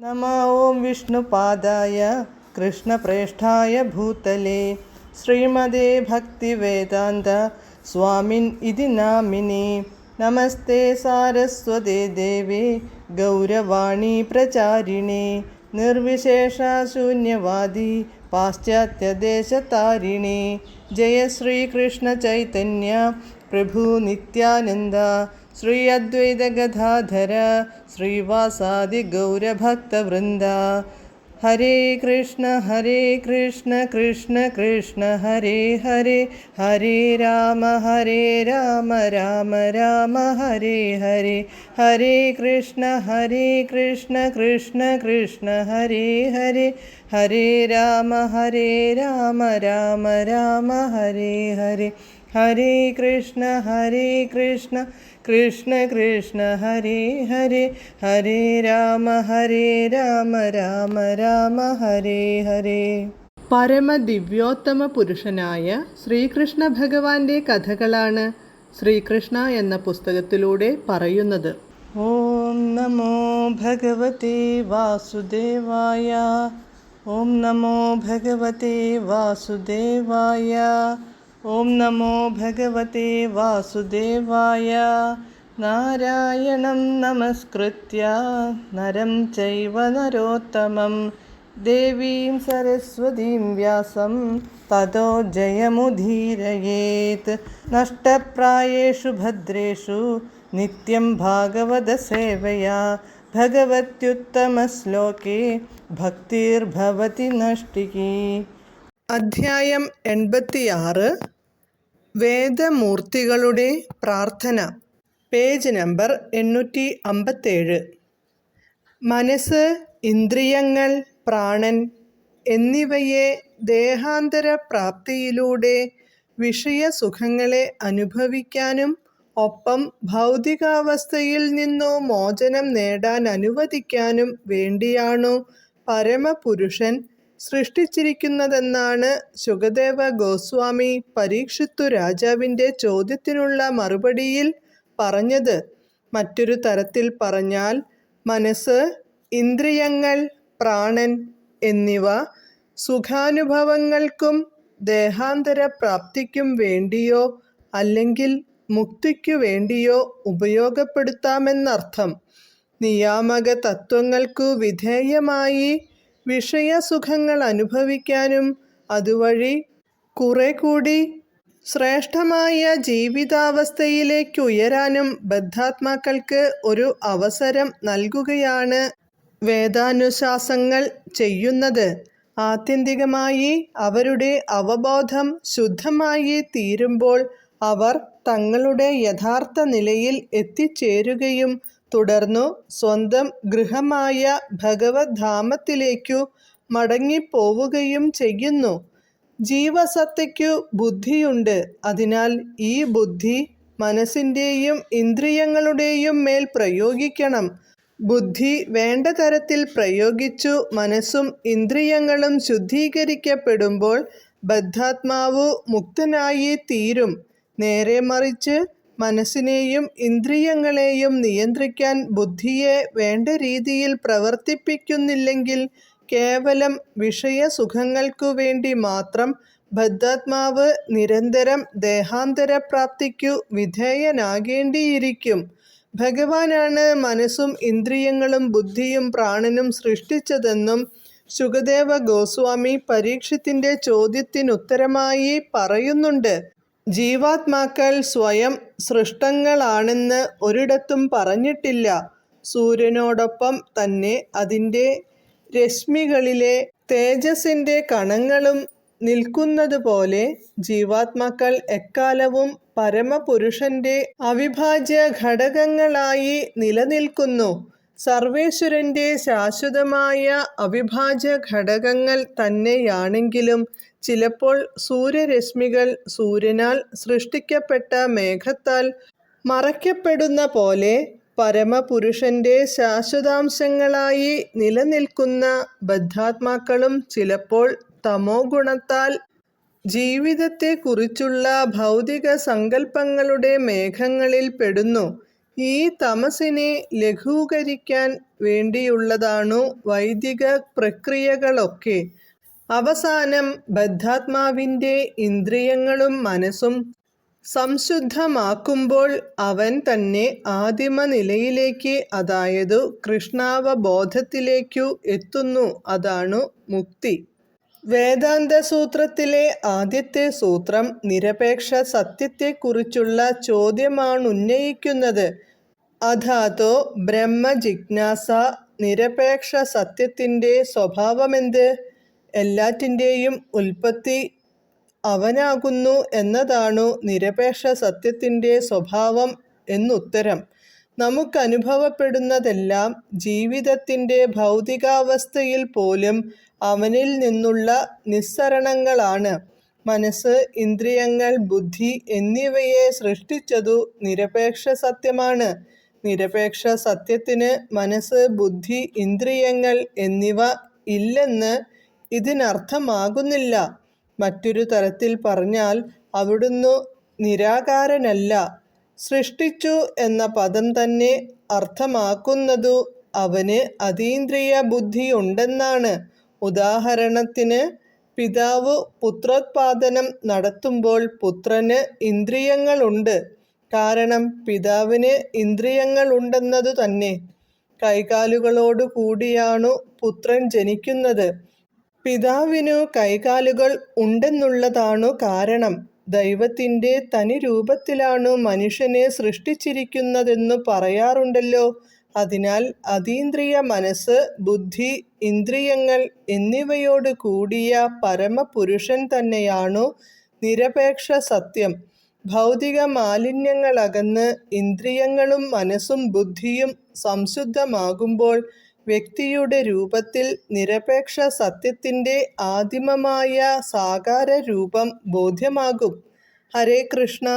नमः ॐ विष्णुपादाय कृष्णप्रेष्ठाय भूतले श्रीमदे भक्तिवेदान्त स्वामिन् इति नामिने। नमस्ते सारस्वते देवे गौरवाणी प्रचारिणे निर्विशेषशून्यवादी पाश्चात्यदेशतारिणे। जय श्रीकृष्ण चैतन्य प्रभु नित्यानन्द श्री अद्वैत गदाधर श्रीवासादि गौरभक्तवृन्द। हरे कृष्ण कृष्ण कृष्ण हरे हरे, हरे राम राम राम हरे हरे। हरे कृष्ण कृष्ण कृष्ण हरे हरे, हरे राम राम राम हरे हरे। हरे कृष्ण कृष्ण कृष्ण हरे हरे, हरे राम राम ഹരേ ഹരേ. പരമദിവ്യോത്തമ പുരുഷനായ ശ്രീകൃഷ്ണ ഭഗവാന്റെ കഥകളാണ് ശ്രീകൃഷ്ണ എന്ന പുസ്തകത്തിലൂടെ പറയുന്നത്. ഓം നമോ ഭഗവതേ വാസുദേവായ, ഓം നമോ ഭഗവതേ വാസുദേവായ, ഓം നമോ ഭഗവതേ വാസുദേവായ. നാരായണം നമസ്കൃത്യ നരം ചൈവ നരോത്തമം ദേവീം സരസ്വതീം വ്യാസം തതോ ജയമുദീരയേത്. നഷ്ടപ്രായേഷു ഭദ്രേഷു നിത്യം ഭാഗവത സേവയാ ഭഗവത്യുത്തമശ്ലോകേ ഭക്തിർഭവതി നഷ്ടികി. അധ്യായം 86. വേദമൂർത്തികളുടെ പ്രാർത്ഥന. Page number 857. മനസ്സ്, ഇന്ദ്രിയങ്ങൾ, പ്രാണൻ എന്നിവയെ ദേഹാന്തര പ്രാപ്തിയിലൂടെ വിഷയസുഖങ്ങളെ അനുഭവിക്കാനും ഒപ്പം ഭൗതികാവസ്ഥയിൽ നിന്നു മോചനം നേടാൻ അനുവദിക്കാനും വേണ്ടിയാണു പരമപുരുഷൻ സൃഷ്ടിച്ചിരിക്കുന്നതെന്നാണ് ശുകദേവ ഗോസ്വാമി പരീക്ഷിത്തു രാജാവിൻ്റെ ചോദ്യത്തിനുള്ള മറുപടിയിൽ പറഞ്ഞത്. മറ്റൊരു തരത്തിൽ പറഞ്ഞാൽ, മനസ്സ്, ഇന്ദ്രിയങ്ങൾ, പ്രാണൻ എന്നിവ സുഖാനുഭവങ്ങൾക്കും ദേഹാന്തര പ്രാപ്തിക്കും വേണ്ടിയോ അല്ലെങ്കിൽ മുക്തിക്കു വേണ്ടിയോ ഉപയോഗപ്പെടുത്താമെന്നർത്ഥം. നിയാമക തത്വങ്ങൾക്കു വിധേയമായി വിഷയസുഖങ്ങൾ അനുഭവിക്കാനും അതുവഴി കുറെ കൂടി ശ്രേഷ്ഠമായ ജീവിതാവസ്ഥയിലേക്കുയരാനും ബദ്ധാത്മാക്കൾക്ക് ഒരു അവസരം നൽകുകയാണ് വേദാനുശാസങ്ങൾ ചെയ്യുന്നത്. ആത്യന്തികമായി അവരുടെ അവബോധം ശുദ്ധമായി തീരുമ്പോൾ അവർ തങ്ങളുടെ യഥാർത്ഥ നിലയിൽ എത്തിച്ചേരുകയും തുടർന്നു സ്വന്തം ഗൃഹമായ ഭഗവത് ധാമത്തിലേക്കു മടങ്ങിപ്പോവുകയും ചെയ്യുന്നു. ജീവസത്തയ്ക്കു ബുദ്ധിയുണ്ട്. അതിനാൽ ഈ ബുദ്ധി മനസ്സിൻ്റെയും ഇന്ദ്രിയങ്ങളുടെയും മേൽ പ്രയോഗിക്കണം. ബുദ്ധി വേണ്ട തരത്തിൽ പ്രയോഗിച്ചു മനസ്സും ഇന്ദ്രിയങ്ങളും ശുദ്ധീകരിക്കപ്പെടുമ്പോൾ ബദ്ധാത്മാവ് മുക്തനായി തീരും. നേരെ മറിച്ച് മനസ്സിനെയും ഇന്ദ്രിയങ്ങളെയും നിയന്ത്രിക്കാൻ ബുദ്ധിയെ വേണ്ട രീതിയിൽ പ്രവർത്തിപ്പിക്കുന്നില്ലെങ്കിൽ കേവലം വിഷയസുഖങ്ങൾക്കു വേണ്ടി മാത്രം ബദ്ധാത്മാവ് നിരന്തരം ദേഹാന്തരപ്രാപ്തിക്കു വിധേയനാകേണ്ടിയിരിക്കും. ഭഗവാനാണ് മനസ്സും ഇന്ദ്രിയങ്ങളും ബുദ്ധിയും പ്രാണനും സൃഷ്ടിച്ചതെന്നും ശുകദേവ ഗോസ്വാമി പരീക്ഷിത്തിന്റെ ചോദ്യത്തിനുത്തരമായി പറയുന്നുണ്ട്. ജീവാത്മാക്കൾ സ്വയം സൃഷ്ടങ്ങളാണെന്ന് ഒരിടത്തും പറഞ്ഞിട്ടില്ല. സൂര്യനോടൊപ്പം തന്നെ അതിൻ്റെ രശ്മികളിലെ തേജസ്സിൻ്റെ കണങ്ങളും നിൽക്കുന്നത് പോലെ ജീവാത്മാക്കൾ എക്കാലവും പരമപുരുഷന്റെ അവിഭാജ്യ ഘടകങ്ങളായി നിലനിൽക്കുന്നു. സർവേശ്വരന്റെ ശാശ്വതമായ അവിഭാജ്യ ഘടകങ്ങൾ തന്നെയാണെങ്കിലും ചിലപ്പോൾ സൂര്യരശ്മികൾ സൂര്യനാൽ സൃഷ്ടിക്കപ്പെട്ട മേഘത്താൽ മറയ്ക്കപ്പെടുന്ന പോലെ പരമപുരുഷന്റെ ശാശ്വതാംശങ്ങളായി നിലനിൽക്കുന്ന ബദ്ധാത്മാക്കളും ചിലപ്പോൾ തമോ ഗുണത്താൽ ജീവിതത്തെക്കുറിച്ചുള്ള ഭൗതിക സങ്കല്പങ്ങളുടെ മേഘങ്ങളിൽ പെടുന്നു. ഈ തമസിനെ ലഘൂകരിക്കാൻ വേണ്ടിയുള്ളതാണു വൈദിക പ്രക്രിയകളൊക്കെ. അവസാനം ബദ്ധാത്മാവിൻ്റെ ഇന്ദ്രിയങ്ങളും മനസ്സും സംശുദ്ധമാക്കുമ്പോൾ അവൻ തന്നെ ആദിമ നിലയിലേക്ക്, അതായതു കൃഷ്ണാവബോധത്തിലേക്കു എത്തുന്നു. അതാണു മുക്തി. വേദാന്തസൂത്രത്തിലെ ആദ്യത്തെ സൂത്രം നിരപേക്ഷ സത്യത്തെക്കുറിച്ചുള്ള ചോദ്യമാണുന്നയിക്കുന്നത്. അഥാതോ ബ്രഹ്മജിജ്ഞാസ. നിരപേക്ഷ സത്യത്തിൻ്റെ സ്വഭാവമെന്ത്? എല്ലാറ്റിൻ്റെയും ഉൽപ്പത്തി അവനാകുന്നു എന്നതാണു നിരപേക്ഷ സത്യത്തിൻ്റെ സ്വഭാവം എന്നുത്തരം. നമുക്കനുഭവപ്പെടുന്നതെല്ലാം ജീവിതത്തിൻ്റെ ഭൗതികാവസ്ഥയിൽ പോലും അവനിൽ നിന്നുള്ള നിസ്സരണങ്ങളാണ്. മനസ്സ്, ഇന്ദ്രിയങ്ങൾ, ബുദ്ധി എന്നിവയെ സൃഷ്ടിച്ചതു നിരപേക്ഷ സത്യമാണ്. നിരപേക്ഷ സത്യത്തിന് മനസ്സ്, ബുദ്ധി, ഇന്ദ്രിയങ്ങൾ എന്നിവ ഇല്ലെന്ന് ഇതിനർത്ഥമാകുന്നില്ല. മറ്റൊരു തരത്തിൽ പറഞ്ഞാൽ അവിടുന്ന് നിരാകാരനല്ല. സൃഷ്ടിച്ചു എന്ന പദം തന്നെ അർത്ഥമാക്കുന്നതു അവന് അതീന്ദ്രിയ ബുദ്ധിയുണ്ടെന്നാണ്. ഉദാഹരണത്തിന്, പിതാവ് പുത്രോത്പാദനം നടത്തുമ്പോൾ പുത്രന് ഇന്ദ്രിയങ്ങളുണ്ട്. കാരണം പിതാവിന് ഇന്ദ്രിയങ്ങളുണ്ടെന്നതു തന്നെ. കൈകാലുകളോടു കൂടിയാണു പുത്രൻ ജനിക്കുന്നത്. പിതാവിനു കൈകാലുകൾ ഉണ്ടെന്നുള്ളതാണു കാരണം. ദൈവത്തിൻ്റെ തനിരൂപത്തിലാണു മനുഷ്യനെ സൃഷ്ടിച്ചിരിക്കുന്നതെന്നു പറയാറുണ്ടല്ലോ. അതിനാൽ അതീന്ദ്രിയ മനസ്സ്, ബുദ്ധി, ഇന്ദ്രിയങ്ങൾ എന്നിവയോടു കൂടിയ പരമപുരുഷൻ തന്നെയാണു നിരപേക്ഷ സത്യം. ഭൗതിക മാലിന്യങ്ങളകന്ന് ഇന്ദ്രിയങ്ങളും മനസ്സും ബുദ്ധിയും സംശുദ്ധമാകുമ്പോൾ വ്യക്തിയുടെ രൂപത്തിൽ നിരപേക്ഷ സത്യത്തിൻ്റെ ആദിമമായ സാകാര രൂപം ബോധ്യമാകും. ഹരേ കൃഷ്ണ.